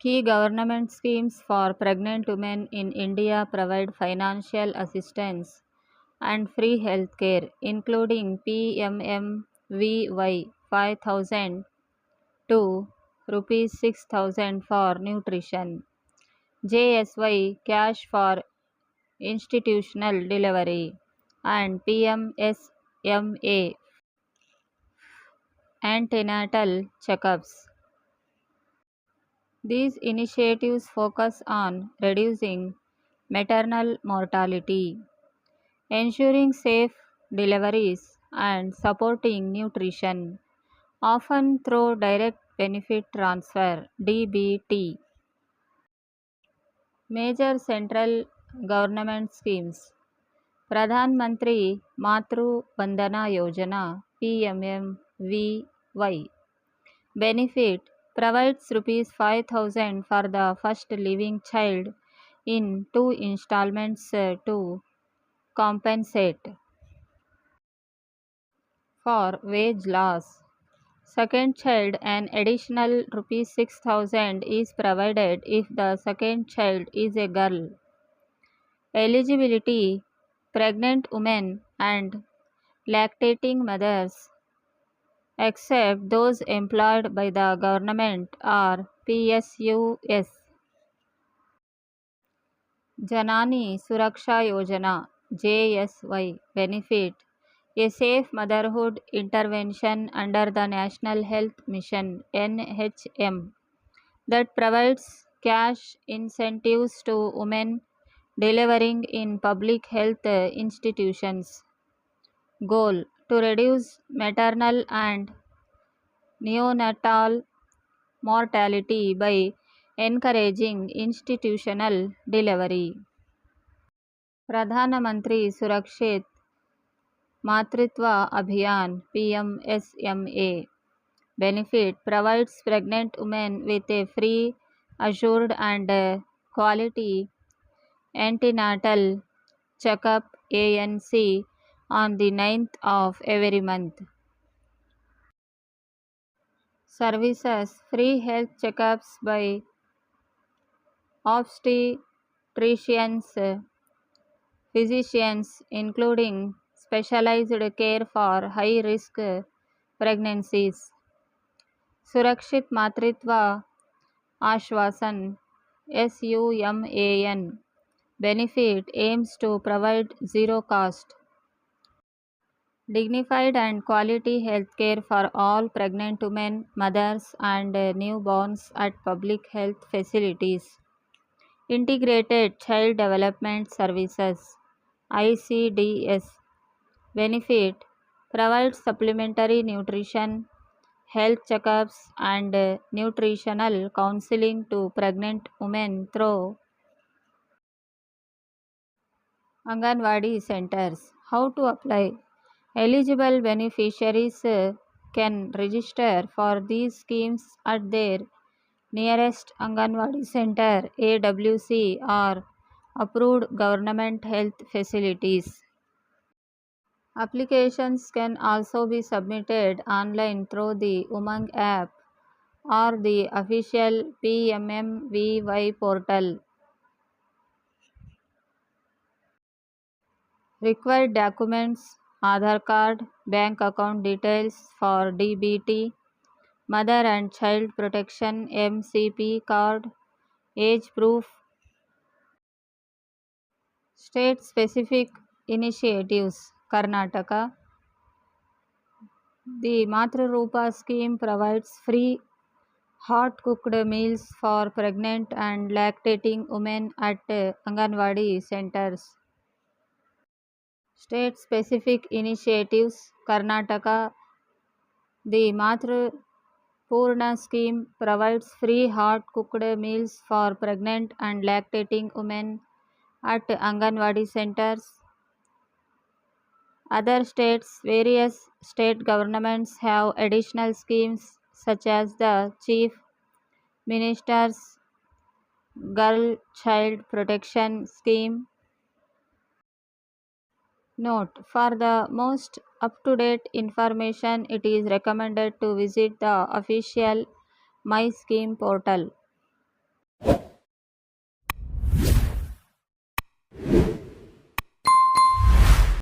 Key government schemes for pregnant women in India provide financial assistance and free healthcare, including PMMVY 5,000 to rupees 6,000 for nutrition, JSY cash for institutional delivery, and PMSMA antenatal checkups. These initiatives focus on reducing maternal mortality, ensuring safe deliveries, and supporting nutrition, often through direct benefit transfer (DBT). Major central government schemes: Pradhan Mantri Matru Vandana Yojana (PMMVY) benefit provides rupees 5,000 for the first living child in two installments to compensate for wage loss. Second child, an additional rupees 6,000 is provided if the second child is a girl. Eligibility: pregnant women and lactating mothers, except those employed by the government or PSUs. Janani Suraksha Yojana (JSY) benefit, a safe motherhood intervention under the National Health Mission (NHM) that provides cash incentives to women delivering in public health institutions. Goal: to reduce maternal and neonatal mortality by encouraging institutional delivery. Pradhana Mantri Surakshit Matritva Abhiyan (PMSMA) benefit provides pregnant women with a free, assured, and quality antenatal checkup ANC on the 9th of every month. Services: free health checkups by obstetricians, physicians, including specialized care for high risk pregnancies. Surakshit Matritva Ashwasan SUMAN benefit aims to provide zero cost, dignified, and quality health care for all pregnant women, mothers, and newborns at public health facilities. Integrated Child Development Services ICDS benefit provides supplementary nutrition, health checkups, and nutritional counseling to pregnant women through Anganwadi centers. How to apply? Eligible beneficiaries can register for these schemes at their nearest Anganwadi center, AWC, or approved government health facilities. Applications can also be submitted online through the Umang app or the official PMMVY portal. Required documents: Aadhaar card, bank account details for DBT, Mother and Child Protection MCP card, age proof. State specific initiatives: Karnataka. The Matrurupa scheme provides free hot cooked meals for pregnant and lactating women at Anganwadi centers. State specific initiatives: Karnataka. The Purna scheme provides free hot cooked meals for pregnant and lactating women at Anganwadi centers. Other states: various state governments have additional schemes such as the Chief Minister's Girl Child Protection Scheme. Note: for the most up-to-date information, it is recommended to visit the official My Scheme portal.